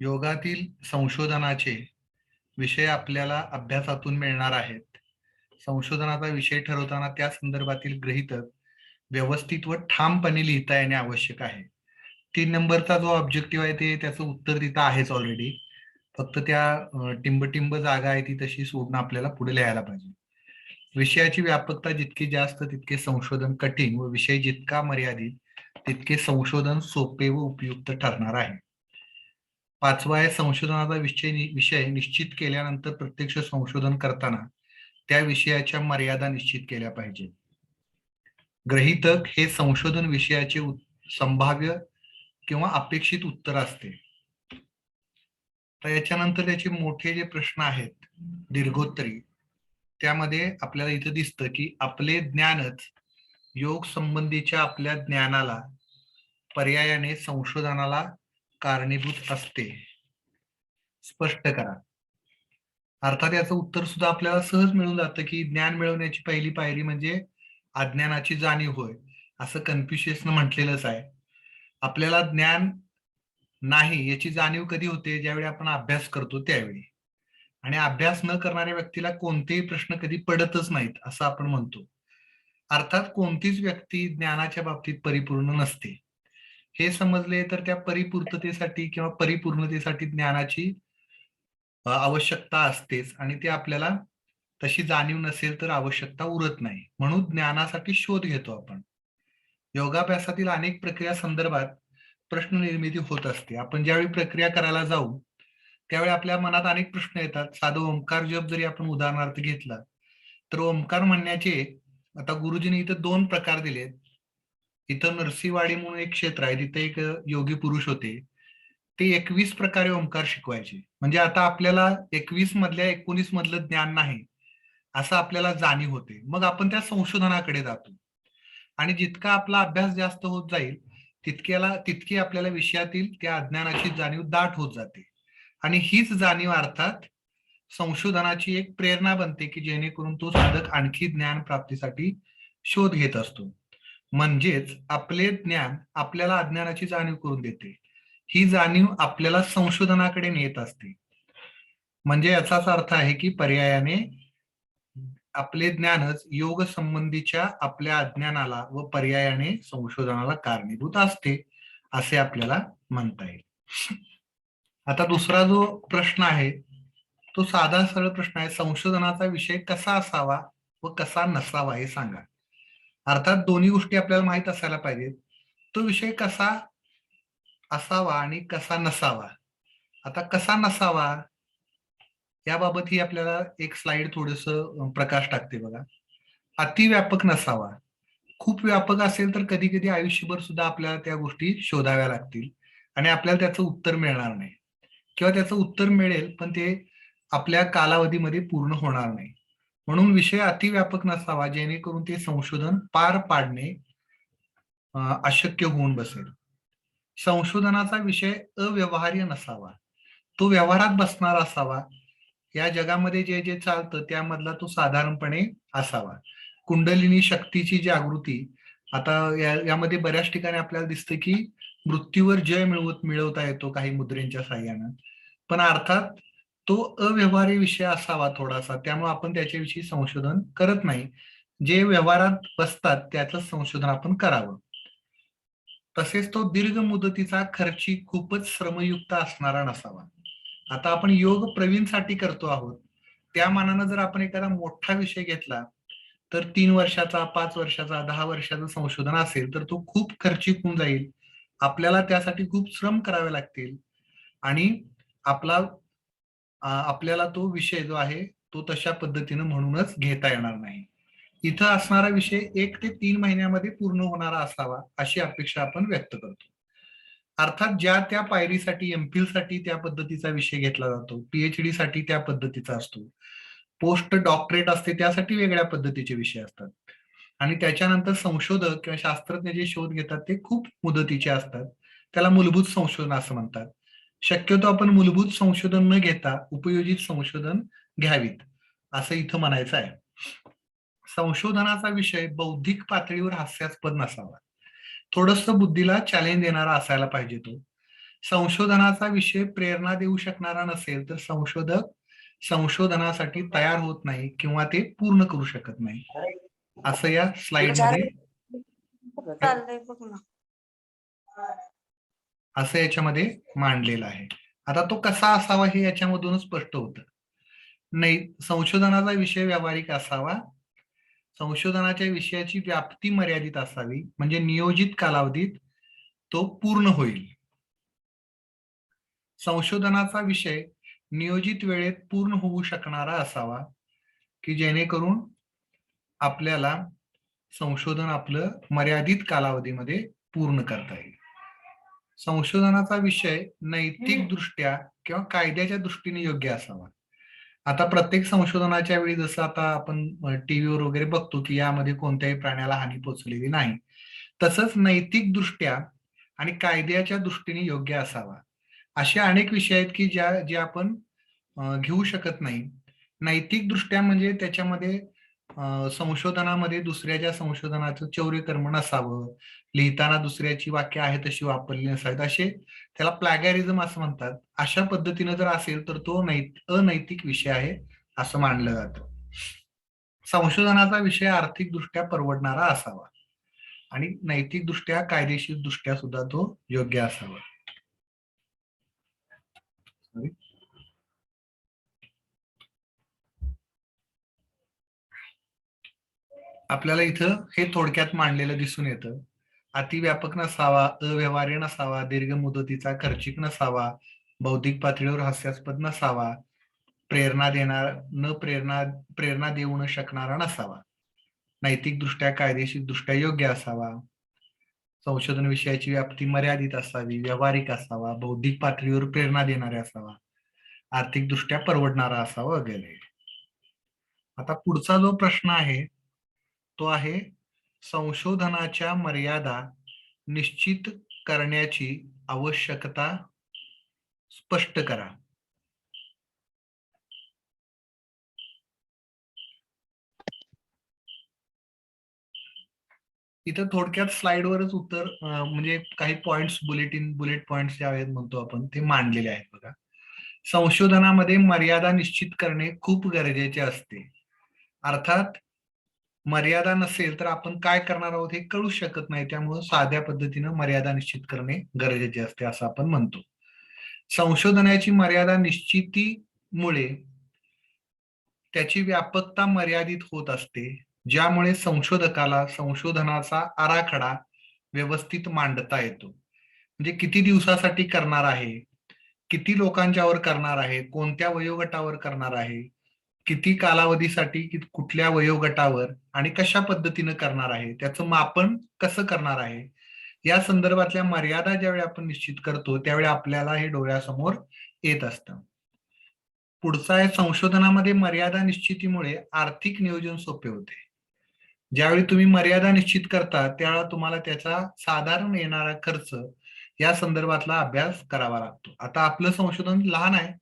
योगातील संशोधनाचे विषय आपल्याला अभ्यासातून मिळणार आहेत. संशोधनाचा विषय ठरवताना त्या संदर्भातील गृहीतक व्यवस्थित व ठामपणे लिहिता येणे आवश्यक आहे. 3 नंबरचा जो ऑब्जेक्टिव्ह आहे ते त्याचं उत्तर तिथं आहेच ऑलरेडी. फक्त त्या टिंब जागा आहे ती तशी सोडून आपल्याला पुढे लिहायला पाहिजे. विषयाची व्यापकता जितकी जास्त तितके संशोधन कठीण व विषय जितका मर्यादित तितके संशोधन सोपे व उपयुक्त ठरणार आहे. 5वा आहे संशोधनाचा विषय निश्चित केल्यानंतर प्रत्यक्ष संशोधन करताना त्या विषयाच्या मर्यादा निश्चित केल्या पाहिजेत. गृहीतक हे संशोधन विषयाचे संभाव्य किंवा अपेक्षित उत्तर असते. तर याच्यानंतर त्याचे मोठे जे प्रश्न आहेत दीर्घोत्तरी, त्यामध्ये आपल्याला इथं दिसतं की आपले ज्ञानच योग संबंधीच्या आपल्या ज्ञानाला पर्यायाने संशोधनाला कारणीभूत असते. स्पष्ट करा. अर्थात याचं उत्तर सुद्धा आपल्याला सहज मिळून जातं की ज्ञान मिळवण्याची पहिली पायरी म्हणजे अज्ञानाची जाणीव होय, असं कन्फ्युशियसनं म्हटलेलंच आहे. आपल्याला ज्ञान नाही याची जाणीव कधी होते? ज्यावेळी आपण अभ्यास करतो त्यावेळी. आणि अभ्यास न करणाऱ्या व्यक्तीला कोणतेही प्रश्न कधी पडतच नाहीत असं आपण म्हणतो. अर्थात कोणतीच व्यक्ती ज्ञानाच्या बाबतीत परिपूर्ण नसते. हे समजले तर त्या परिपूर्ततेसाठी किंवा परिपूर्णतेसाठी ज्ञानाची आवश्यकता असतेच आणि ते आपल्याला तशी जाणीव नसेल तर आवश्यकता उरत नाही. म्हणून ज्ञानासाठी शोध घेतो आपण. योगाभ्यासातील अनेक प्रक्रिया संदर्भात प्रश्न निर्मिती होत असते. आपण ज्यावेळी प्रक्रिया करायला जाऊ त्यावेळी आपल्या मनात अनेक प्रश्न येतात. साधं ओंकार जप जरी आपण उदाहरणार्थ घेतला तर ओंकार म्हणण्याचे आता गुरुजींनी इथं 2 प्रकार दिलेत. इथं नरसिंहवाडी म्हणून एक क्षेत्र आहे, तिथे एक योगी पुरुष होते. ते 21 प्रकारे ओंकार शिकवायचे. म्हणजे आता आपल्याला 21 मधल्या 19 मधलं ज्ञान नाही असं आपल्याला जाणीव होते. मग आपण त्या संशोधनाकडे जातो आणि जितका आपला अभ्यास जास्त होत जाईल तितकी आपल्याला विषयातील त्या अज्ञानाची जाणीव दाट होत जाते आणि हीच जाणीव अर्थात संशोधनाची एक प्रेरणा बनते की जेणेकरून तो साधक आणखी ज्ञान प्राप्तीसाठी शोध घेत असतो. म्हणजेच आपले ज्ञान आपल्याला अज्ञानाची जाणीव करून देते. ही जाणीव आपल्याला संशोधनाकडे नेत असते. म्हणजे याचाच अर्थ आहे की पर्यायाने आपले ज्ञानच योग संबंधीच्या आपल्या अज्ञानाला व पर्यायाने संशोधनाला कारणीभूत असते असे आपल्याला म्हणता येईल. आता दुसरा जो प्रश्न आहे तो साधा सरळ प्रश्न आहे, संशोधनाचा विषय कसा असावा व कसा नसावा हे सांगा. अर्थात दोन्ही गोष्टी आपल्याला माहित असायला पाहिजेत. तो विषय कसा असावा आणि कसा नसावा. आता कसा नसावा याबाबत ही आपल्याला एक स्लाइड थोडस प्रकाश टाकते बघा. अतिव्यापक नसावा. खूप व्यापक असेल तर कधी कधी आयुष्यभर सुद्धा आपल्याला त्या गोष्टी शोधाव्या लागतील आणि आपल्याला त्याचं उत्तर मिळणार नाही किंवा त्याचं उत्तर मिळेल पण ते आपल्या कालावधीमध्ये पूर्ण होणार नाही. म्हणून विषय अतिव्यापक नसावा जेणेकरून ते संशोधन पार पाडणे अशक्य होऊन बसेल. संशोधनाचा विषय अव्यवहार्य नसावा. तो व्यवहारात बसणारा असावा. या जगामध्ये जे जे चालतं त्यामधला तो साधारणपणे असावा. कुंडलिनी शक्तीची जागृती आता यामध्ये बऱ्याच ठिकाणी आपल्याला दिसतं की मृत्यूवर जय मिळवता येतो काही मुद्रेंच्या साह्यानं, पण अर्थात तो अव्यवहार्य विषय असावा थोडासा. त्यामुळे आपण त्याच्याविषयी संशोधन करत नाही. जे व्यवहारात बसतात त्याचं संशोधन आपण करावं. तसेच तो दीर्घ मुदतीचा खर्ची खूपच श्रमयुक्त असणारा नसावा. आता आपण योग प्रवीणसाठी करतो आहोत त्या मानानं जर आपण एखादा मोठा विषय घेतला तर 3 वर्षाचा 5 वर्षाचा 10 वर्षाचं संशोधन असेल तर तो खूप खर्चिक होऊन जाईल. आपल्याला त्यासाठी खूप श्रम करावे लागतील आणि आपल्याला तो विषय जो आहे तो तशा पद्धतीनं म्हणूनच घेता येणार नाही. इथं असणारा विषय 1 ते 3 महिन्यामध्ये पूर्ण होणारा असावा अशी अपेक्षा आपण व्यक्त करतो. अर्थात ज्या त्या पायरीसाठी एमफिल साठी त्या पद्धतीचा विषय घेतला जातो, पीएचडी साठी त्या पद्धतीचा असतो, पोस्ट डॉक्टरेट असते त्यासाठी वेगळ्या पद्धतीचे विषय असतात आणि त्याच्यानंतर संशोधक किंवा शास्त्रज्ञ जे शोध घेतात ते खूप मुदतीचे असतात. त्याला मूलभूत संशोधन असं म्हणतात. शक्यतो आपण मूलभूत संशोधन न घेता उपयोजित संशोधन घ्यावीत असं इथं म्हणायचं आहे. संशोधनाचा विषय बौद्धिक पातळीवर हास्यास्पद नसावा. थोडस बुद्धीला चॅलेंज देणारा असायला पाहिजे तो. संशोधनाचा विषय प्रेरणा देऊ शकणारा नसेल तर संशोधक संशोधनासाठी तयार होत नाही किंवा ते पूर्ण करू शकत नाही, असं या स्लाइड मध्ये असं याच्यामध्ये मांडलेलं आहे. आता तो कसा असावा हे याच्यामधूनच स्पष्ट होतं. नाही, संशोधनाचा विषय व्यावहारिक असावा, संशोधनाच्या विषयाची व्याप्ती मर्यादित असावी, म्हणजे नियोजित कालावधीत तो पूर्ण होईल. संशोधनाचा विषय नियोजित वेळेत पूर्ण होऊ शकणारा असावा, की जेणेकरून आपल्याला संशोधन आपलं मर्यादित कालावधीमध्ये पूर्ण करता येईल. संशोधनाचा विषय नैतिक दृष्ट्या किंवा कायद्याच्या दृष्टीने योग्य असावा. आता प्रत्येक संशोधनाच्या वेळी जसं आता आपण टीव्हीवर वगैरे बघतो की यामध्ये कोणत्याही प्राण्याला हानी पोचलेली नाही, तसंच नैतिक दृष्ट्या आणि कायद्याच्या दृष्टीने योग्य असावा. असे अनेक विषय आहेत की जे आपण घेऊ शकत नाही. नैतिक दृष्ट्या म्हणजे त्याच्यामध्ये संशोधनामध्ये दुसऱ्याच्या संशोधनाचं चौर्यकर्म नसावं, लिहिताना दुसऱ्याची वाक्य आहे तशी वापरली नसावीत, असे त्याला प्लॅगॅरिझम असं म्हणतात. अशा पद्धतीनं जर असेल तर तो अनैतिक विषय आहे असं मानलं जातं. संशोधनाचा विषय आर्थिक दृष्ट्या परवडणारा असावा आणि नैतिक दृष्ट्या कायदेशीर दृष्ट्या सुद्धा तो योग्य असावा. आपल्याला इथं हे थोडक्यात मांडलेलं दिसून येतं. अतिव्यापक नसावा, अव्यवहार्य नसावा, दीर्घ मुदतीचा खर्चिक नसावा, बौद्धिक पातळीवर हास्यास्पद नसावा, प्रेरणा देऊ न शकणारा नसावा, नैतिक दृष्ट्या कायदेशीर दृष्ट्या योग्य असावा, संशोधन विषयाची व्याप्ती मर्यादित असावी, व्यावहारिक असावा, बौद्धिक पातळीवर प्रेरणा देणारे असावा, आर्थिक दृष्ट्या परवडणारा असावा वगैरे. आता पुढचा जो प्रश्न आहे तो आहे संशोधनाच्या मर्यादा निश्चित करण्याची आवश्यकता स्पष्ट करा. इथं थोडक्यात स्लाइडवरच उत्तर म्हणजे काही पॉइंट्स बुलेट पॉइंट्स जे आहेत म्हणतो आपण ते मांडलेले आहेत बघा. संशोधनामध्ये मर्यादा निश्चित करणे खूप गरजेचे असते. अर्थात मर्यादा नसेल तर आपण काय करणार आहोत हे कळू शकत नाही, त्यामुळे साध्या पद्धतीनं मर्यादा निश्चित करणे गरजेचे असते असं आपण म्हणतो. संशोधनाची मर्यादा निश्चितीमुळे त्याची व्यापकता मर्यादित होत असते, ज्यामुळे संशोधकाला संशोधनाचा आराखडा व्यवस्थित मांडता येतो. म्हणजे किती दिवसासाठी करणार आहे, किती लोकांच्यावर करणार आहे, कोणत्या वयोगटावर करणार आहे, किती कालावधीसाठी, कुठल्या वयोगटावर आणि कशा पद्धतीनं करणार आहे, त्याचं मापन कसं करणार आहे, या संदर्भातल्या मर्यादा ज्यावेळी आपण निश्चित करतो त्यावेळी आपल्याला हे डोळ्यासमोर येत असतं. पुढचा आहे संशोधनामध्ये मर्यादा निश्चितीमुळे आर्थिक नियोजन सोपे होते. ज्यावेळी तुम्ही मर्यादा निश्चित करता त्यावेळेला तुम्हाला त्याचा साधारण येणारा खर्च या संदर्भातला अभ्यास करावा लागतो. आता आपलं संशोधन लहान आहे,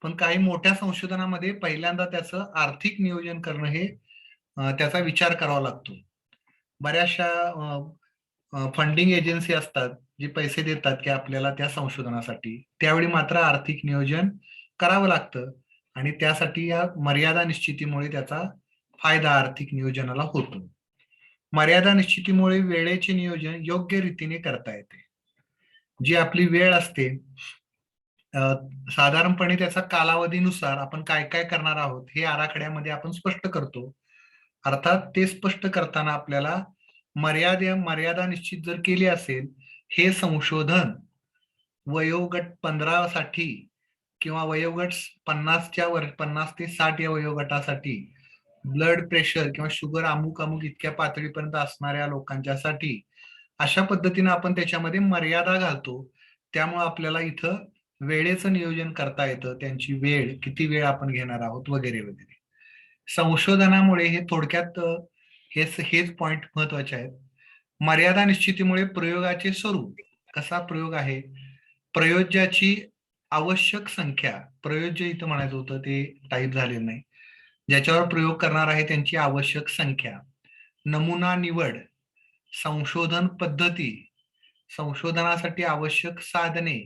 पण काही मोठ्या संशोधनामध्ये पहिल्यांदा त्याचं आर्थिक नियोजन करणं हे त्याचा विचार करावा लागतो. बऱ्याचशा फंडिंग एजन्सी असतात जे पैसे देतात की आपल्याला त्या संशोधनासाठी, त्यावेळी मात्र आर्थिक नियोजन करावं लागतं आणि त्यासाठी या मर्यादा निश्चितीमुळे त्याचा फायदा आर्थिक नियोजनाला होतो. मर्यादा निश्चितीमुळे वेळेचे नियोजन योग्य रीतीने करता येते. जी आपली वेळ असते साधारणपणे त्याचा कालावधीनुसार आपण काय काय करणार आहोत हे आराखड्यामध्ये आपण स्पष्ट करतो. अर्थात ते स्पष्ट करताना आपल्याला मर्यादा निश्चित जर केली असेल, हे संशोधन वयोगट 15 साठी किंवा वयोगट 50 ते 60 या वयोगटासाठी, ब्लड प्रेशर किंवा शुगर अमुक अमुक इतक्या पातळीपर्यंत असणाऱ्या लोकांच्यासाठी, अशा पद्धतीने आपण त्याच्यामध्ये मर्यादा घालतो. त्यामुळे आपल्याला इथं वेळेचं नियोजन करता येतं, त्यांची वेळ किती वेळ आपण घेणार आहोत वगैरे वगैरे. संशोधनामुळे हे थोडक्यात हेच पॉइंट महत्वाचे आहेत. मर्यादा निश्चितीमुळे प्रयोगाचे स्वरूप, कसा प्रयोग आहे, प्रयोज्याची आवश्यक संख्या, प्रयोज्य इथं म्हणायचं होतं ते टाईप झालेलं नाही, ज्याच्यावर प्रयोग करणार आहे त्यांची आवश्यक संख्या, नमुना निवड, संशोधन पद्धती, संशोधनासाठी आवश्यक साधने,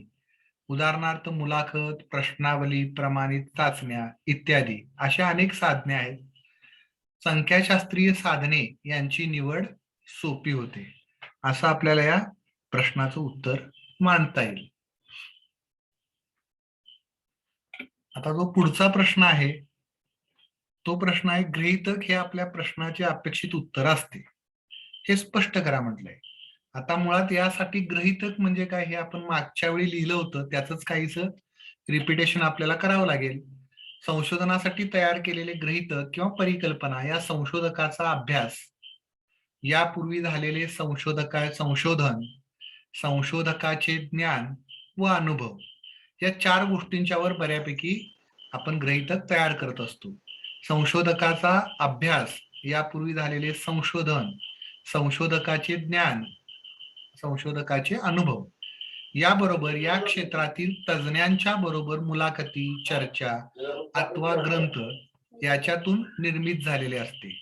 उदाहरणार्थ मुलाखत, प्रश्नावली, प्रमाणित चाचण्या इत्यादी अशा अनेक साधने आहेत. संख्याशास्त्रीय साधने यांची निवड सोपी होते, असं आपल्याला या प्रश्नाचं उत्तर मांडता येईल. आता जो पुढचा प्रश्न आहे तो प्रश्न आहे, गृहीतक हे आपल्या प्रश्नाचे अपेक्षित उत्तर असते, हे स्पष्ट करा म्हटलंय. आता मुळात यासाठी गृहीतक म्हणजे काय हे आपण मागच्या वेळी लिहिलं होतं, त्याच काहीच रिपिटेशन आपल्याला करावं लागेल. संशोधनासाठी तयार केलेले गृहीतक किंवा परिकल्पना या संशोधकाचा अभ्यास, यापूर्वी झालेले संशोधन, संशोधकाचे ज्ञान व अनुभव या 4 गोष्टींच्यावर बऱ्यापैकी आपण गृहीतक तयार करत असतो. संशोधकाचा अभ्यास, यापूर्वी झालेले संशोधन, संशोधकाचे ज्ञान, संशोधकाचे अनुभव याबरोबर या क्षेत्रातील तज्ज्ञांच्या बरोबर मुलाखती, चर्चा अथवा ग्रंथ याच्यातून निर्मित झालेले असते.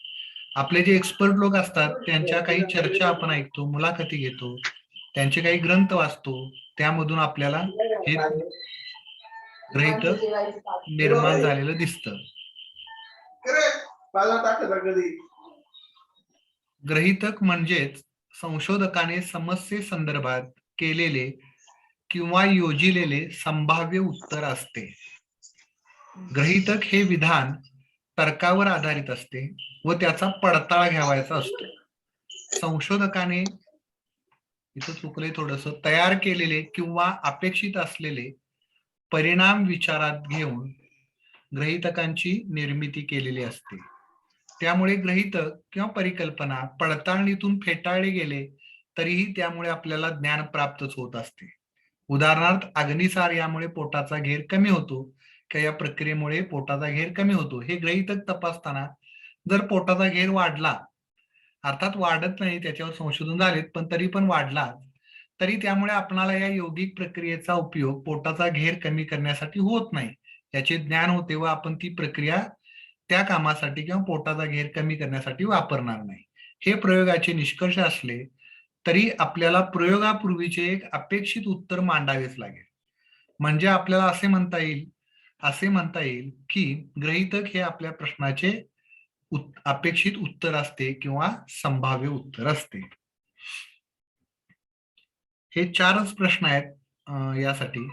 आपले जे एक्सपर्ट लोक असतात त्यांच्या काही चर्चा आपण ऐकतो, मुलाखती घेतो, त्यांचे काही ग्रंथ वाचतो, त्यामधून आपल्याला हे गृहीतक निर्माण झालेलं दिसतं. गृहीतक म्हणजेच संशोधकाने समस्येसंदर्भात केलेले किंवा योजिलेले संभाव्य उत्तर असते. गृहीतक हे विधान तर्कावर आधारित असते व त्याचा पडताळा घ्यावायचा असतो. संशोधकाने, इथं चुकले थोडस, तयार केलेले किंवा अपेक्षित असलेले परिणाम विचारात घेऊन गृहीतकांची निर्मिती केलेली असते. त्यामुळे गृहीतक किंवा परिकल्पना पडताळणीतून फेटाळले गेले तरीही त्यामुळे आपल्याला ज्ञान प्राप्तच होत असते. उदाहरणार्थ, अग्निसार यामुळे पोटाचा घेर कमी होतो किंवा या प्रक्रियेमुळे पोटाचा घेर कमी होतो, हे गृहीतक तपासताना जर पोटाचा घेर वाढला, अर्थात वाढत नाही, त्याच्यावर संशोधन झालेत, पण तरी पण वाढला, तरी त्यामुळे आपणाला या यौगिक प्रक्रियेचा उपयोग पोटाचा घेर कमी करण्यासाठी होत नाही, याचे ज्ञान होते व आपण ती प्रक्रिया त्या कामासाठी किंवा पोटाचा घेर कमी करण्यासाठी वापरणार नाही. हे प्रयोगाचे निष्कर्ष असले तरी आपल्याला प्रयोगापूर्वीचे एक अपेक्षित उत्तर मांडावेच लागेल. म्हणजे आपल्याला असे म्हणता येईल की गृहीतक हे आपल्या प्रश्नाचे अपेक्षित उत्तर असते किंवा संभाव्य उत्तर असते. हे 4च प्रश्न आहेत यासाठी.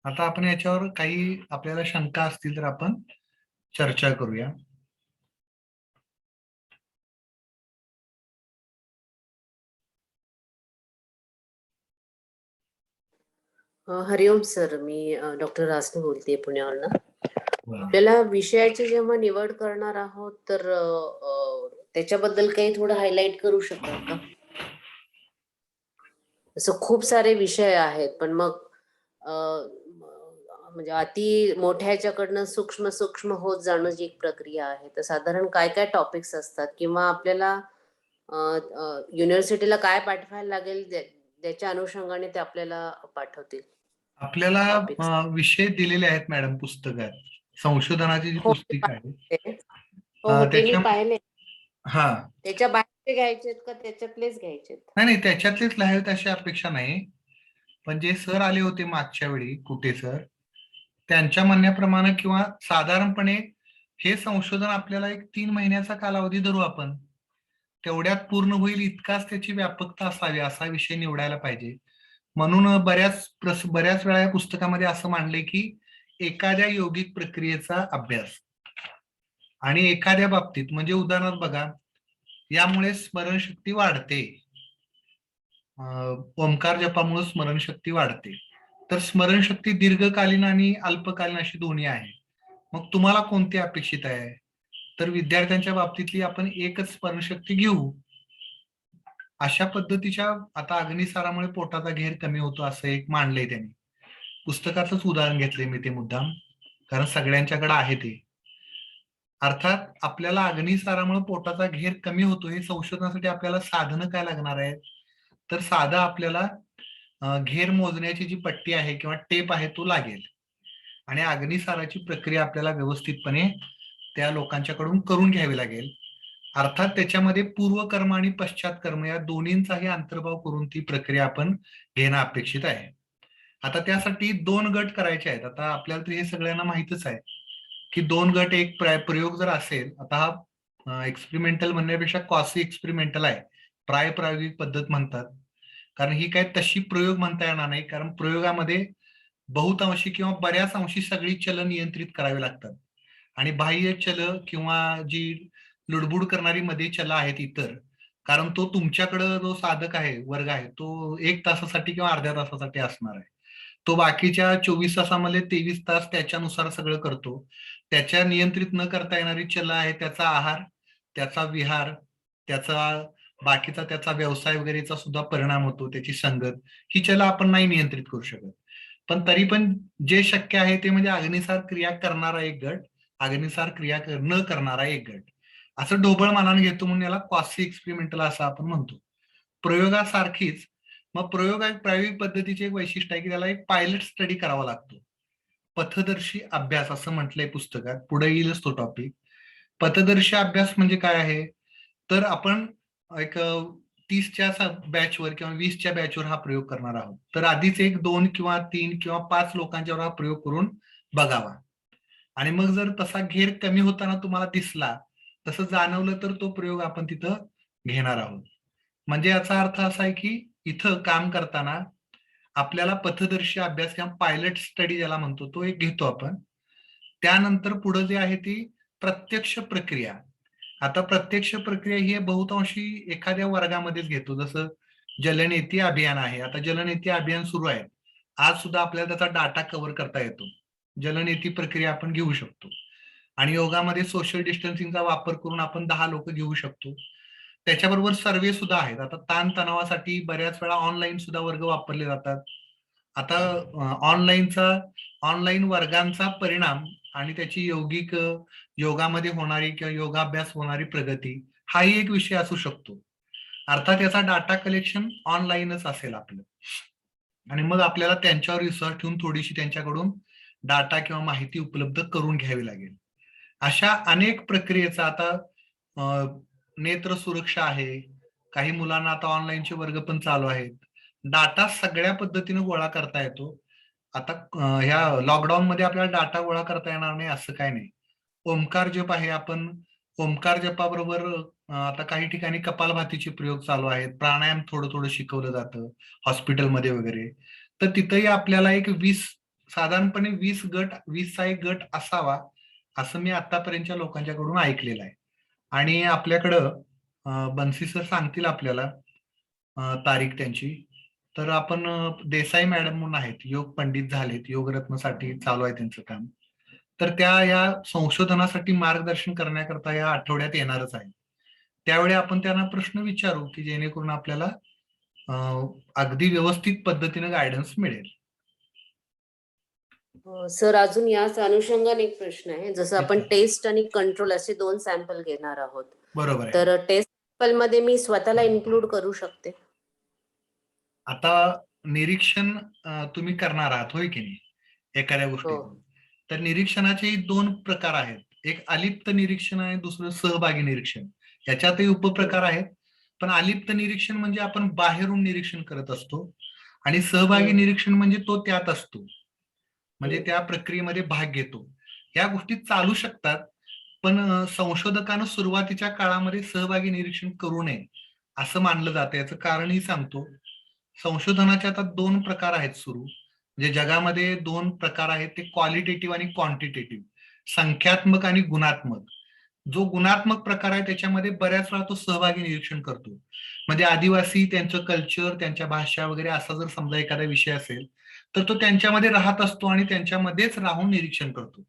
आता आपण याच्यावर काही आपल्याला शंका असतील तर आपण चर्चा करूया. हरिओम सर, मी डॉक्टर रासने बोलते पुण्यावरनं. आपल्याला विषयाची जेव्हा निवड करणार आहोत तर त्याच्याबद्दल काही थोडं हायलाइट करू शकता का? असं खूप सारे विषय आहेत, पण मग म्हणजे अति मोठ्याच्याकडनं सूक्ष्म सूक्ष्म होत जाणं जी एक प्रक्रिया आहे, तर साधारण काय काय टॉपिक्स असतात किंवा आपल्याला युनिव्हर्सिटीला काय पाठवायला लागेल त्याच्या अनुषंगाने ते आपल्याला पाठवतील? आपल्याला विषय दिलेले आहेत मॅडम पुस्तकात, संशोधनाची जी पुस्तिका आहे. हो, ते मी पाहिले. हा, त्याच्या बाहेरचे घ्यायचे का त्याच्यातलेच घ्यायचे? नाही, त्याच्यातलेच लिहावेत अशी अपेक्षा नाही, पण जे सर आले होते मागच्या वेळी, कुठे सर, त्यांच्या म्हणण्याप्रमाणे किंवा साधारणपणे हे संशोधन आपल्याला एक 3 महिन्याचा कालावधी धरू आपण, तेवढ्यात पूर्ण होईल इतकाच त्याची व्यापकता असावी असा विषय निवडायला पाहिजे. म्हणून बऱ्याच वेळा या पुस्तकामध्ये असं मांडले की एखाद्या यौगिक प्रक्रियेचा अभ्यास आणि एखाद्या बाबतीत, म्हणजे उदाहरणार्थ बघा, यामुळे स्मरणशक्ती वाढते, ओंकार जपामुळे स्मरणशक्ती वाढते, तर स्मरणशक्ती दीर्घकालीन आणि अल्पकालीन अशी दोन्ही आहे. मग तुम्हाला कोणती अपेक्षित आहे? तर विद्यार्थ्यांच्या बाबतीतली आपण एकच स्मरणशक्ती घेऊ. अशा पद्धतीच्या, आता अग्निसारामुळे पोटाचा घेर कमी होतो असं एक मांडलंय त्यांनी, पुस्तकातच उदाहरण घेतले मी ते मुद्दाम, कारण सगळ्यांच्याकडे आहे ते. अर्थात आपल्याला अग्निसारामुळे पोटाचा घेर कमी होतो हे संशोधनासाठी आपल्याला साधनं काय लागणार आहेत? तर साधा आपल्याला घेर मोजण्याची जी पट्टी आहे किंवा टेप आहे तो लागेल. आणि अग्निसाराची प्रक्रिया आपल्याला व्यवस्थितपणे त्या लोकांच्याकडून करून घ्यावी लागेल. अर्थात त्याच्यामध्ये पूर्वकर्म आणि पश्चातकर्म या दोन्हींचाही अंतर्भाव करून ती प्रक्रिया आपण घेणं अपेक्षित आहे. आता त्यासाठी 2 गट करायचे आहेत. आता आपल्याला तर हे सगळ्यांना माहितच आहे की 2 गट एक प्रयोग जर असेल, आता हा एक्सपेरिमेंटल म्हणण्यापेक्षा क्वासी एक्सपेरिमेंटल आहे, प्रायोगिक पद्धत म्हणतात. कारण ही काय तशी प्रयोग म्हणता येणार नाही, कारण प्रयोगामध्ये बहुतांशी किंवा बऱ्याच अंशी सगळी चलं नियंत्रित करावी लागतात आणि बाह्य चलं किंवा जी लुडबुड करणारी मध्ये चलं आहेत इतर, कारण तो तुमच्याकडं जो साधक आहे, वर्ग आहे, तो 1 तासासाठी किंवा अर्ध्या तासासाठी असणार आहे. तो बाकीच्या 24 तासामध्ये 23 तास त्याच्यानुसार सगळं करतो. त्याच्या नियंत्रित न करता येणारी चलं आहे, त्याचा आहार, त्याचा विहार, त्याचा बाकीचा त्याचा व्यवसाय वगैरेचा सुद्धा परिणाम होतो, त्याची संगत, ही चलं आपण नाही नियंत्रित करू शकत. पण तरी पण जे शक्य आहे ते म्हणजे अग्निसार क्रिया करणारा एक गट, अग्निसार क्रिया न करणारा एक गट, असं ढोबळ मानाने घेतो, म्हणून याला क्वासी एक्सपेरिमेंटल असं आपण म्हणतो. प्रयोगासारखीच मग प्रायोगिक पद्धतीचे एक वैशिष्ट्य आहे की त्याला एक पायलट स्टडी करावा लागतो. पथदर्शी अभ्यास असं म्हटलंय पुस्तकात, पुढे येईलच तो टॉपिक. पथदर्शी अभ्यास म्हणजे काय आहे, तर आपण एक 30च्या बॅचवर किंवा 20च्या बॅचवर हा प्रयोग करणार आहोत. तर आधीच 1, 2 किंवा 3 किंवा 5 लोकांच्यावर हा प्रयोग करून बघावा आणि मग जर तसा घेर कमी होताना तुम्हाला दिसला, तसं जाणवलं, तर तो प्रयोग आपण तिथं घेणार आहोत. म्हणजे याचा अर्थ असा आहे की इथं काम करताना आपल्याला पथदर्शी अभ्यास किंवा पायलट स्टडी ज्याला म्हणतो तो एक घेतो आपण. त्यानंतर पुढे जे आहे ती प्रत्यक्ष प्रक्रिया. आता प्रत्यक्ष प्रक्रिया ही बहुतांशी एखाद्या वर्गामध्येच घेतो, जसं जलनेती अभियान आहे. आता जलनेती अभियान सुरू आहे, आज सुद्धा आपल्याला त्याचा डाटा कव्हर करता येतो. जलनेती प्रक्रिया आपण घेऊ शकतो आणि योगामध्ये सोशल डिस्टन्सिंगचा वापर करून आपण 10 लोक घेऊ शकतो. त्याच्याबरोबर सर्वे सुद्धा आहेत. आता ताणतणावासाठी बऱ्याच वेळा ऑनलाईन सुद्धा वर्ग वापरले जातात. आता ऑनलाईन वर्गांचा परिणाम आणि त्याची योगामध्ये होणारी किंवा योगाभ्यास होणारी प्रगती हाही एक विषय असू शकतो. अर्थात याचा डाटा कलेक्शन ऑनलाईनच असेल आपलं आणि मग आपल्याला त्यांच्यावर विश्वास ठेवून थोडीशी त्यांच्याकडून डाटा किंवा माहिती उपलब्ध करून घ्यावी लागेल. अशा अनेक प्रक्रियेचा आता नेत्र सुरक्षा आहे, काही मुलांना आता ऑनलाईनचे वर्ग पण चालू आहेत. डाटा सगळ्या पद्धतीने गोळा करता येतो. आता ह्या लॉकडाऊन मध्ये आपल्याला डाटा गोळा करता येणार नाही असं काय नाही. ओंकार जप आहे, आपण ओंकार जपाबरोबर आता काही ठिकाणी कपालभातीचे प्रयोग चालू आहेत, प्राणायाम थोडं थोडं शिकवलं जातं हॉस्पिटलमध्ये वगैरे. तर तिथंही आपल्याला एक 20 साधारणपणे 20चा एक गट असावा असं मी आतापर्यंतच्या लोकांच्याकडून ऐकलेलं आहे. आणि आपल्याकडं बन्सी सर सांगतील आपल्याला तारीख त्यांची. तर आपण देसाई मॅडम म्हणून आहेत, योग पंडित झालेत, योगरत्नसाठी चालू आहे त्यांचं काम. तर त्या या संशोधनासाठी मार्गदर्शन करण्याकरता या आठवड्यात येणारच आहे. त्यावेळी आपण त्यांना प्रश्न विचारू की जेणेकरून आपल्याला अगदी व्यवस्थित पद्धतीने गायडन्स मिळेल. सर, अजून याच अनुषंगाने एक प्रश्न आहे. जसं आपण टेस्ट आणि कंट्रोल असे 2 सॅम्पल घेणार आहोत, बरोबर आहे. तर टेस्ट सॅम्पल मध्ये मी स्वतःला इन्क्लूड करू शकते? आता निरीक्षण तुम्ही करणार आहात, होय की नाही, एखाद्या गोष्टी. तर निरीक्षणाचे 2 प्रकार आहेत. एक अलिप्त निरीक्षण आहे, दुसरं सहभागी निरीक्षण. याच्यातही उपप्रकार आहेत, पण अलिप्त निरीक्षण म्हणजे आपण बाहेरून निरीक्षण करत असतो आणि सहभागी निरीक्षण म्हणजे तो त्यात असतो, म्हणजे त्या प्रक्रियेमध्ये भाग घेतो. या गोष्टी चालू शकतात, पण संशोधकांना सुरुवातीच्या काळामध्ये सहभागी निरीक्षण करू नये असं मानलं जातं. याचं कारणही सांगतो. संशोधनाचे आता 2 प्रकार आहेत सुरू, म्हणजे जगामध्ये 2 प्रकार आहेत, ते क्वालिटेटिव्ह आणि क्वांटिटेटिव्ह, संख्यात्मक आणि गुणात्मक. जो गुणात्मक प्रकार आहे त्याच्यामध्ये बऱ्याच वेळा तो सहभागी निरीक्षण करतो. म्हणजे आदिवासी, त्यांचं कल्चर, त्यांच्या भाषा वगैरे असा जर समजा एखादा विषय असेल, तर तो त्यांच्यामध्ये राहत असतो आणि त्यांच्यामध्येच राहून निरीक्षण करतो.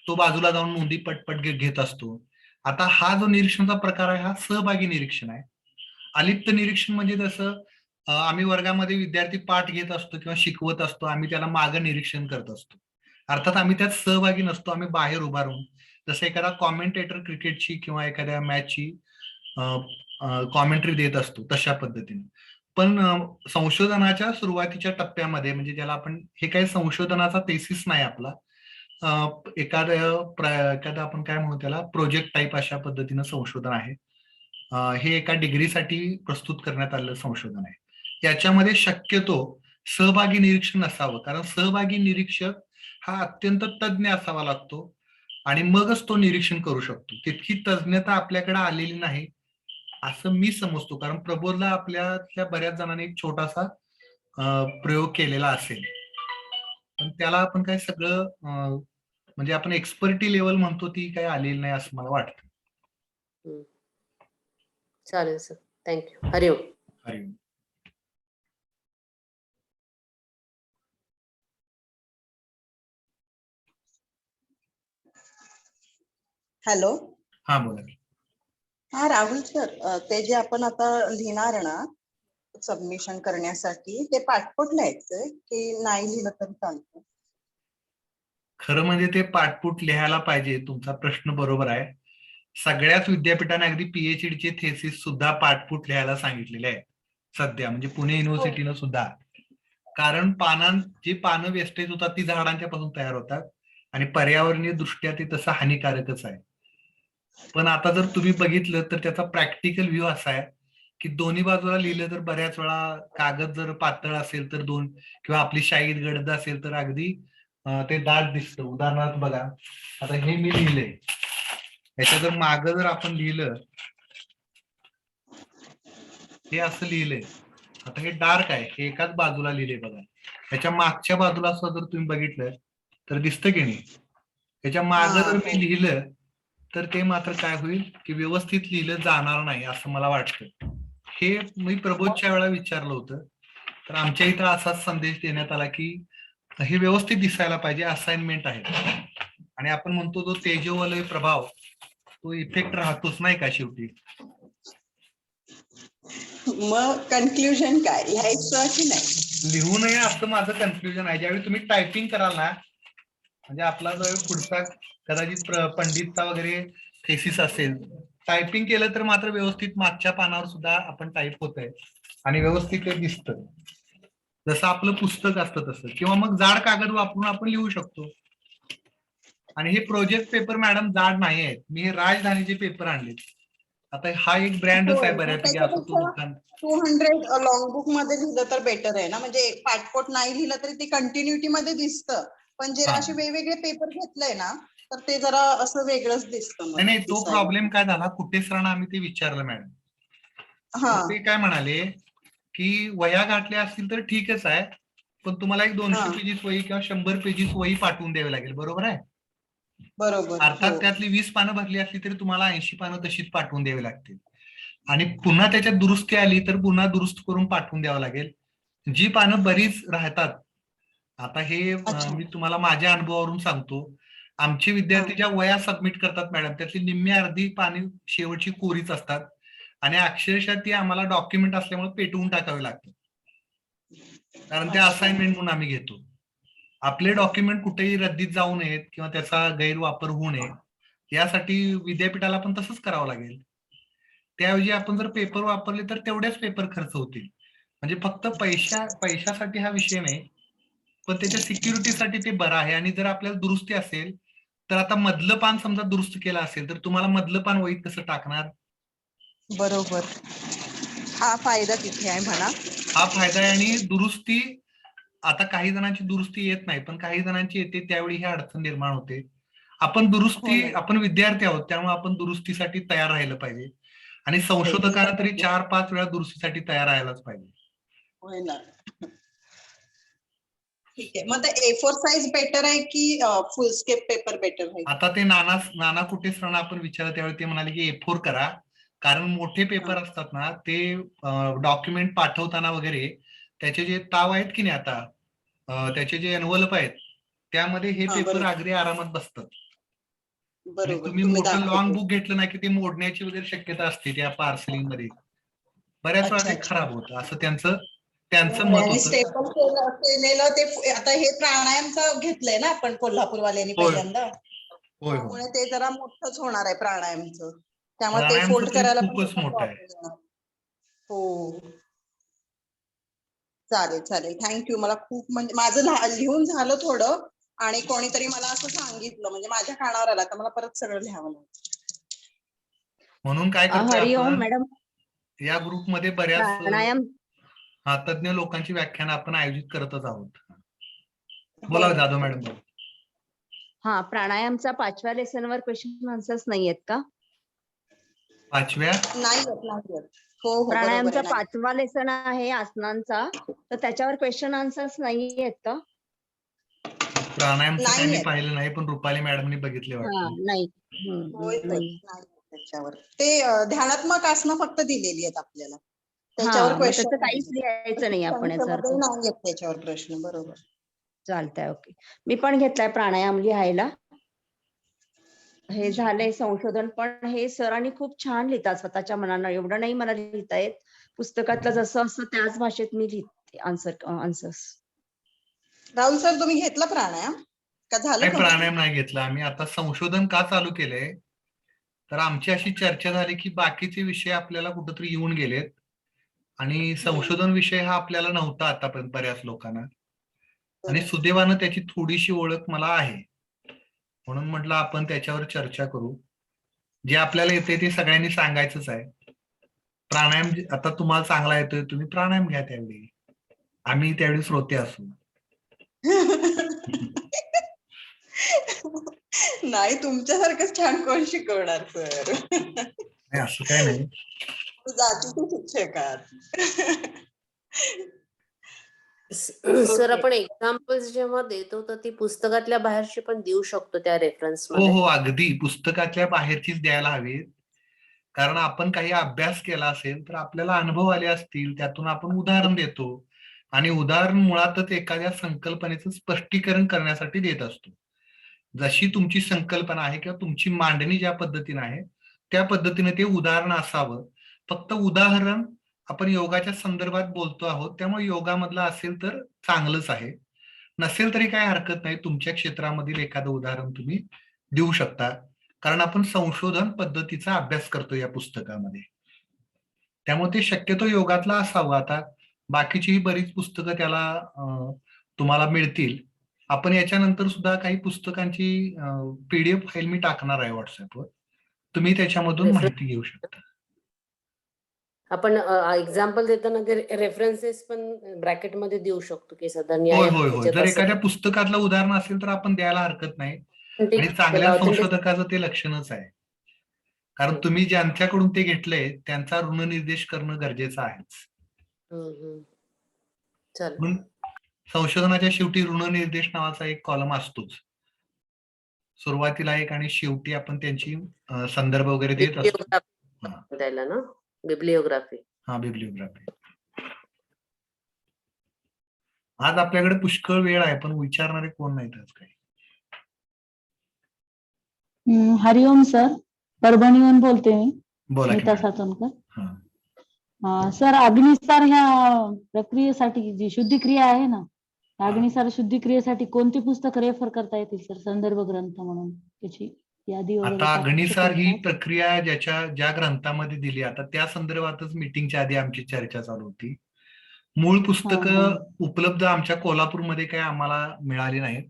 तो बाजूला जाऊन नोंदी पटपट घेत असतो. आता हा जो निरीक्षणाचा प्रकार आहे हा सहभागी निरीक्षण आहे. अलिप्त निरीक्षण म्हणजे जसं आम्ही वर्गामध्ये विद्यार्थी पाठ घेत असतो किंवा शिकवत असतो, आम्ही त्याला मागं निरीक्षण करत असतो. अर्थात आम्ही त्यात सहभागी नसतो, आम्ही बाहेर उभा राहून, जसं एखादा कॉमेंटेटर क्रिकेटची किंवा एखाद्या मॅचची कॉमेंट्री देत असतो तशा पद्धतीने. पण संशोधनाच्या सुरुवातीच्या टप्प्यामध्ये, म्हणजे ज्याला आपण, हे काही संशोधनाचा थेसिस नाही आपला, एखादं आपण काय म्हणू त्याला प्रोजेक्ट टाईप अशा पद्धतीनं संशोधन आहे. हे एका डिग्रीसाठी प्रस्तुत करण्यात आलेलं संशोधन आहे. याच्यामध्ये शक्यतो सहभागी निरीक्षण नसावं, कारण सहभागी निरीक्षक हा अत्यंत तज्ज्ञ असावा लागतो आणि मगच तो निरीक्षण करू शकतो. तितकी तज्ज्ञता आपल्याकडे आलेली नाही असं मी समजतो, कारण प्रबोधला आपल्यातल्या बऱ्याच जणांनी एक छोटासा प्रयोग केलेला असेल, पण त्याला आपण काय सगळं म्हणजे आपण एक्सपर्टी लेवल म्हणतो ती काही आलेली नाही असं मला वाटतं. चालेल सर, थँक्यू. हरिओम. हरिओम. हॅलो. हा बोला. हा राहुल सर, ते जे आपण आता लिहिणार ना सबमिशन करण्यासाठी, ते पाठपोट लिहायचंय की नाही लिहिलं तरी चालतं? खरं म्हणजे ते पाठपुट लिहायला पाहिजे. तुमचा प्रश्न बरोबर आहे. सगळ्याच विद्यापीठाने अगदी पीएचडीचे थेसिस सुद्धा पाठपुट लिहायला सांगितलेले आहे सध्या, म्हणजे पुणे युनिव्हर्सिटीनं सुद्धा. कारण जी पानं वेस्टेज होतात ती झाडांच्या पासून तयार होतात आणि पर्यावरणीय दृष्ट्या ते तसं हानिकारकच आहे. पण आता जर तुम्ही बघितलं तर त्याचा प्रॅक्टिकल व्ह्यू असा आहे की दोन्ही बाजूला लिहिलं तर बऱ्याच वेळा कागद जर पातळ असेल तर किंवा आपली शाई गडद असेल तर अगदी ते दाट दिसतं. उदाहरणार्थ बघा, आता हे मी लिहिलंय, याच्या जर मागं जर आपण लिहिलं, हे असं लिहिलंय, आता हे डार्क आहे, हे एकाच बाजूला लिहिलंय बघा. त्याच्या मागच्या बाजूला असं जर तुम्ही बघितलं तर दिसतं की नाही. त्याच्या मागं जर मी लिहिलं तर ते मात्र काय होईल की व्यवस्थित लिहिलं जाणार नाही असं मला वाटतं. हे मी प्रबोधच्या वेळा विचारलं होतं, तर आमच्या इथं असाच संदेश देण्यात आला की हे व्यवस्थित दिसायला पाहिजे, असाइनमेंट आहे. आणि आपण म्हणतो जो तेजोवलय प्रभाव तो इफेक्ट राहतोच नाही का शेवटी. मग कन्क्लुजन काय लिहायचं की नाही? लिहू नये असं माझं कन्क्लुजन आहे. ज्यावेळी तुम्ही टायपिंग कराल ना, म्हणजे आपला जो पुढचा कदाचित पंडितचा वगैरे थेसिस असेल, टायपिंग केलं तर मात्र व्यवस्थित मागच्या पानावर सुद्धा आपण टाईप होतंय आणि व्यवस्थित ते दिसतं, जसं आपलं पुस्तक असतं तसं. किंवा मग जाड कागद वापरून आपण लिहू शकतो. आणि हे प्रोजेक्ट पेपर मॅडम जाड नाही आहेत. मी हे राजधानीचे पेपर आणले. आता हा एक ब्रँडच आहे बऱ्यापैकी असं तो दुकान. 200 लॉंग बुक मध्ये लिहिलं तर बेटर आहे ना, म्हणजे पाठपोट नाही लिहिलं तरी ते कंटिन्युटी मध्ये दिसतं, पण जे असे वेगवेगळे पेपर घेतलंय ना तर ते जरा असं वेगळंच दिसतं. नाही, तो प्रॉब्लेम काय झाला, कुठे सरांना आम्ही ते विचारलं मॅडम, ते काय म्हणाले की वह्या घातल्या असतील तर ठीकच आहे, पण तुम्हाला एक 200 पेजेस वही किंवा 100 पेजेस वही पाठवून द्यावी लागेल. बरोबर आहे. बरोबर. अर्थात त्यातली 20 पानं भरली असली तरी तुम्हाला 80 पानं तशीच पाठवून द्यावी लागतील आणि पुन्हा त्याच्यात दुरुस्ती आली तर पुन्हा दुरुस्त करून पाठवून द्यावं लागेल. जी पानं बरीच राहतात, आता हे मी तुम्हाला माझ्या अनुभवावरून सांगतो, आमचे विद्यार्थी ज्या वह्या सबमिट करतात मॅडम, त्यातली निम्मी अर्धी पाने शेवटची कोरीच असतात आणि अक्षरशः ती आम्हाला डॉक्युमेंट असल्यामुळे पेटवून टाकावे लागतात, कारण ते असाइनमेंट म्हणून आम्ही घेतो. आपले डॉक्युमेंट कुठेही रद्दीत जाऊ नयेत किंवा त्याचा गैरवापर होऊ नये यासाठी विद्यापीठाला पण तसंच करावं लागेल. त्याऐवजी आपण जर पेपर वापरले तर तेवढेच पेपर खर्च होतील. म्हणजे फक्त पैशासाठी हा विषय नाही, पण त्याच्या सिक्युरिटीसाठी ते बरं आहे. आणि जर आपल्याला दुरुस्ती असेल तर आता मधलं पान समजा दुरुस्त केलं असेल तर तुम्हाला मधलं पान वहीत कसं टाकणार? बरोबर. हा फायदा तिथे आहे म्हणा. हा फायदा आहे. आणि दुरुस्ती, आता काही जणांची दुरुस्ती येत नाही पण काही जणांची येते, त्यावेळी ही अडचण निर्माण होते. आपण विद्यार्थी आहोत त्यामुळे आपण दुरुस्तीसाठी तयार राहिलं पाहिजे आणि संशोधकांना तरी 4-5 वेळा दुरुस्तीसाठी तयार राहायलाच पाहिजे. होय ना. ठीक आहे. मग A4 साईज बेटर आहे की फुल स्केप पेपर बेटर आहे? आता ते नाना कुठे सरांना आपण विचारलं त्यावेळी ते म्हणाले की A4 करा, कारण मोठे पेपर असतात ना ते डॉक्युमेंट पाठवताना वगैरे त्याचे जे ताव आहेत की नाही, आता त्याचे जे एनव्हलप आहेत त्यामध्ये हे पेपर अगदी आरामात बसतात. तुम्ही मोठं लॉंग बुक घेतलं ना की ते मोडण्याची वगैरे शक्यता असते त्या पार्सलिंग मध्ये, बऱ्याच वेळा ते खराब होतं असं त्यांचं मत होतं. स्टेपल केलेलं ते आता हे प्राणायामचं घेतलंय ना आपण कोल्हापूरवाल्यांनी पहिल्यांदा, त्यामुळे ते जरा मोठंच होणार आहे प्राणायामचं, त्यामुळे ते फोल्ड करायला खूपच मोठं आहे. हो चालेल. थँक्यू. मला खूप म्हणजे माझं लिहून झालं थोडं, आणि कोणीतरी मला असं सांगितलं, म्हणजे माझ्या कानावर आला, तर मला परत सगळं लिहावं लागलं. म्हणून काय करतोय हरिओम आपण, मॅडम. या ग्रुपमध्ये बऱ्याच प्राणायाम तज्ञ लोकांची व्याख्यान आपण आयोजित करतच आहोत. हो, बोला हो. जाधव मॅडम. हा, प्राणायामचा 5व्या लेसनवर क्वेश्चन आन्सर्स नाहीयेत का? 5व्या नाही येत. हो बरोबर प्राणायामचा आहे. 5वा लेसन आहे आसनांचा, तर त्याच्यावर क्वेश्चन आन्सर्स नाहीयेत का? प्राणायामचं काही मी नाहीयेत. पाहिलं नाही, पण रुपाली मॅडमनी बघितले हा, वाटतं. नाही. होय ताई, नाही त्याच्यावर. ते ध्यानात्मक आसनं फक्त दिलेली आहेत आपल्याला. त्याच्यावर मग क्वेश्चन त्याचं काहीच लिहायचं नाही आपण याचा अर्थ. नाही येत त्याच्यावर प्रश्न. बरोबर. चालतंय, ओके. मी पण घेतलाय प्राणायाम लिहायला. हे झालंय संशोधन, पण हे सरांनी खूप छान लिहितात स्वतःच्या मनानं. एवढं नाही मला लिहिता येत. पुस्तकातलं जसं असतं त्याच भाषेत मी लिहिते आन्सर्स. राहुल सर, तुम्ही घेतला प्राणायाम का झालं नाही, complete? प्राणायाम नाही घेतला आम्ही. आता संशोधन का चालू केलंय, तर आमची अशी चर्चा झाली की बाकीचे विषय आपल्याला कुठंतरी येऊन गेलेत आणि संशोधन विषय हा आपल्याला नव्हता आतापर्यंत बऱ्याच लोकांना, आणि सुदैवानं त्याची थोडीशी ओळख मला आहे. म्हणून म्हटलं आपण त्याच्यावर चर्चा करू. जे आपल्याला येते ते सगळ्यांनी सांगायचंच आहे. प्राणायाम आता तुम्हाला चांगला येतोय, तुम्ही प्राणायाम घ्या त्यावेळी, आम्ही त्यावेळी श्रोते असू. नाही, तुमच्यासारखंच छान कोण शिकवणार सर. नाही, असं काय नाही. जातीचे शिक्षकात. सर, आपण एक्झाम्पल्स जेव्हा देतो तर ती पुस्तकातल्या बाहेरची पण देऊ शकतो त्या रेफरन्स हो मध्ये. हो, अगदी पुस्तकाच्या बाहेरचीच द्यायला हवी, कारण आपण काही अभ्यास केला असेल तर आपल्याला अनुभव आले असतील, त्यातून आपण उदाहरण देतो आणि उदाहरण मुळातच एखाद्या संकल्पनेचं स्पष्टीकरण करण्यासाठी देत असतो. जशी तुमची संकल्पना आहे किंवा तुमची मांडणी ज्या पद्धतीने आहे त्या पद्धतीने ते उदाहरण असावं. फक्त उदाहरण आपण योगाच्या संदर्भात बोलतो आहोत, त्यामुळे योगामधलं असेल तर चांगलंच आहे, नसेल तरी काही हरकत नाही. तुमच्या क्षेत्रामधील एखादं उदाहरण तुम्ही देऊ शकता, कारण आपण संशोधन पद्धतीचा अभ्यास करतो या पुस्तकामध्ये, त्यामुळे ते शक्यतो योगातला असावं. आता बाकीचीही बरीच पुस्तकं त्याला तुम्हाला मिळतील. आपण याच्यानंतर सुद्धा काही पुस्तकांची PDF फाईल मी टाकणार आहे व्हॉट्सअपवर, तुम्ही त्याच्यामधून माहिती घेऊ शकता. आपण एक्झाम्पल देताना ते रेफरन्सेस पण ब्रॅकेटमध्ये देऊ शकतो की सध्या होय होय होय, जर एखाद्या पुस्तकातलं उदाहरण असेल तर आपण द्यायला हरकत नाही, आणि चांगल्या संशोधकाचं ते लक्षणच आहे, कारण तुम्ही ज्यांच्याकडून ते घेतलंय त्यांचा ऋणनिर्देश करणं गरजेचं आहेच. म्हणून संशोधनाच्या शेवटी ऋणनिर्देश नावाचा एक कॉलम असतोच, सुरुवातीला एक आणि शेवटी आपण त्यांची संदर्भ वगैरे देत असतो. द्यायला ना, बिब्लिओग्राफी. हा, बिब्लिओग्राफी. आज आपल्याकडे पुष्कळ वेळ आहे, पण विचारणारे कोण नाहीत आज काही. हरिओम सर, परभणीहून बोलते मी. बोला की नीता मॅडम. सातवणकर. सर, अग्निसार ह्या प्रक्रियेसाठी जी शुद्धिक्रिया आहे ना, अग्निसार शुद्धिक्रियेसाठी कोणती पुस्तक रेफर करता येतील सर, संदर्भ ग्रंथ म्हणून त्याची यादी वगैरे? आता अग्निसार ही प्रक्रिया ज्या ग्रंथामध्ये दिली, आता त्या संदर्भातच मीटिंगच्या आधी आमची चर्चा चालू होती. मूळ पुस्तकं उपलब्ध आमच्या कोल्हापूरमध्ये काही आम्हाला मिळाली नाहीत.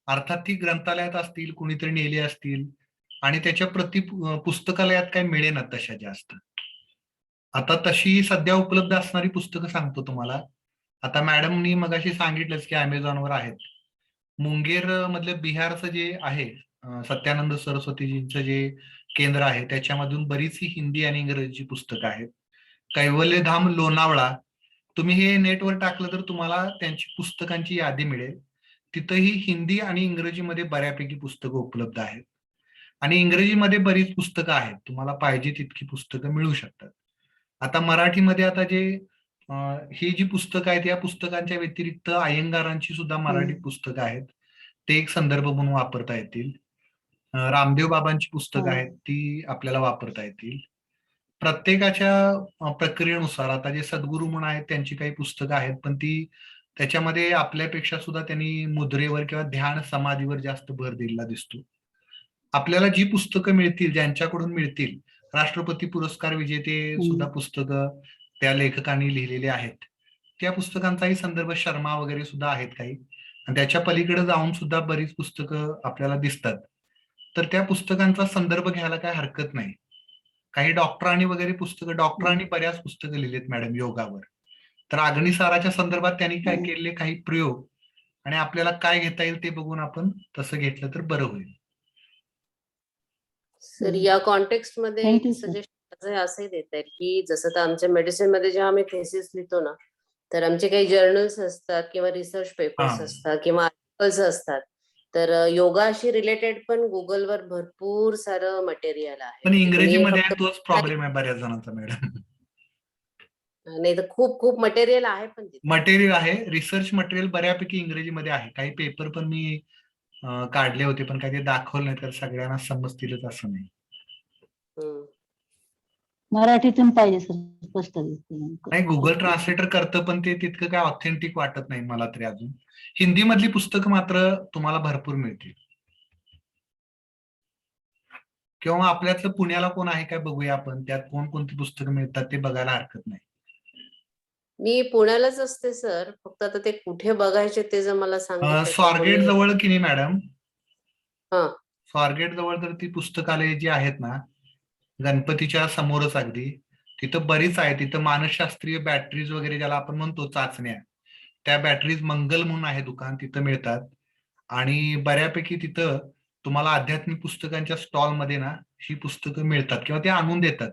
अर्थात ती ग्रंथालयात असतील, कुणीतरी नेली असतील, आणि त्याच्या प्रति पुस्तकालयात काही मिळेनात तशा जास्त. आता तशी सध्या उपलब्ध असणारी पुस्तकं सांगतो तुम्हाला. आता मॅडमनी मगाशी सांगितलंच की अमेझॉनवर आहेत. मुंगेर मधलं बिहारचं जे आहे सत्यानंद सरस्वतीजींचं जे केंद्र आहे, त्याच्यामधून बरीच ही हिंदी आणि इंग्रजीची पुस्तकं आहेत. कैवल्यधाम लोणावळा, तुम्ही हे नेटवर टाकलं तर तुम्हाला त्यांची पुस्तकांची यादी मिळेल. तिथंही हिंदी आणि इंग्रजीमध्ये बऱ्यापैकी पुस्तकं उपलब्ध आहेत, आणि इंग्रजीमध्ये बरीच पुस्तकं आहेत. तुम्हाला पाहिजे तितकी पुस्तकं मिळू शकतात. आता मराठीमध्ये आता जे ही जी पुस्तकं आहेत, या पुस्तकांच्या व्यतिरिक्त अय्यंगारांची सुद्धा मराठी पुस्तकं आहेत, ते एक संदर्भ म्हणून वापरता येतील. रामदेव बाबांची पुस्तकं आहेत, ती आपल्याला वापरता येतील. प्रत्येकाच्या प्रक्रियेनुसार आता जे सद्गुरू म्हणून आहेत त्यांची काही पुस्तकं आहेत, पण ती त्याच्यामध्ये आपल्यापेक्षा सुद्धा त्यांनी मुद्रेवर किंवा ध्यान समाधीवर जास्त भर दिलेला दिसतो. आपल्याला जी पुस्तकं मिळतील, ज्यांच्याकडून मिळतील, राष्ट्रपती पुरस्कार विजेते सुद्धा पुस्तकं त्या लेखकांनी लिहिलेले आहेत, त्या पुस्तकांचाही संदर्भ शर्मा वगैरे सुद्धा आहेत काही, आणि त्याच्या पलीकडे जाऊन सुद्धा बरीच पुस्तकं आपल्याला दिसतात. तर त्या पुस्तकांचा संदर्भ घ्यायला काय हरकत नाही. काही डॉक्टरांनी वगैरे पुस्तकं, डॉक्टरांनी बऱ्याच पुस्तकं लिहिलीत मॅडम योगावर. तर अग्निसाराच्या संदर्भात त्यांनी काय केले, काही प्रयोग, आणि आपल्याला काय घेता येईल ते बघून आपण तसं घेतलं तर बरं होईल. सर या कॉन्टेक्स्ट मध्ये Thank you, एक sir. सजेशन असंही देता येईल की जसं तर आमच्या मेडिसिन मध्ये जेव्हा आम्ही थेसिस लिहितो ना, तर आमचे काही जर्नल्स असतात किंवा रिसर्च पेपर्स हा. असतात किंवा आर्टिकल्स असतात. तर योगाशी रिलेटेड पण गुगलवर भरपूर सारं मटेरियल आहे. पण म्हणजे तुम्ही इंग्रजीमध्ये फक्त तोच प्रॉब्लेम आहे बऱ्याच जणांचा मॅडम. नाही तर खूप खूप मटेरियल आहे पण तिथे. मटेरियल आहे, रिसर्च मटेरियल बऱ्यापैकी इंग्रजीमध्ये आहे. काही पेपर पण मी काढले होते, पण काही ते दाखवलं नाही तर सगळ्यांना समजतीलच असं नाही. हम्म. मराठीतून पाहिजे सर, स्पष्ट दिसते नेमकं. नाही, गुगल ट्रान्सलेटर करतं, पण ते तितकं काय ऑथेंटिक वाटत नाही मला तरी अजून. हिंदी मधली पुस्तकं मात्र तुम्हाला भरपूर मिळतील. किंवा आपल्यातलं पुण्याला कोण आहे काय बघूया आपण, त्यात कोणकोणती पुस्तकं मिळतात ते बघायला हरकत नाही. मी पुण्यालाच असते सर, फक्त आता ते कुठे बघायचे ते जर मला सांगितलं तर स्वारगेट तुम्ही- जवळ की नाही मॅडम, हा. स्वारगेट जवळ तर ती पुस्तकालय जी आहेत ना, गणपतीच्या समोरच अगदी, तिथं बरीच आहे. तिथं मानसशास्त्रीय बॅटरीज वगैरे ज्याला आपण म्हणतो चाचण्या, त्या बॅटरीज मंगल म्हणून आहे दुकान, तिथं मिळतात. आणि बऱ्यापैकी तिथं तुम्हाला आध्यात्मिक पुस्तकांच्या स्टॉल मध्ये ना ही पुस्तकं मिळतात किंवा ते आणून देतात.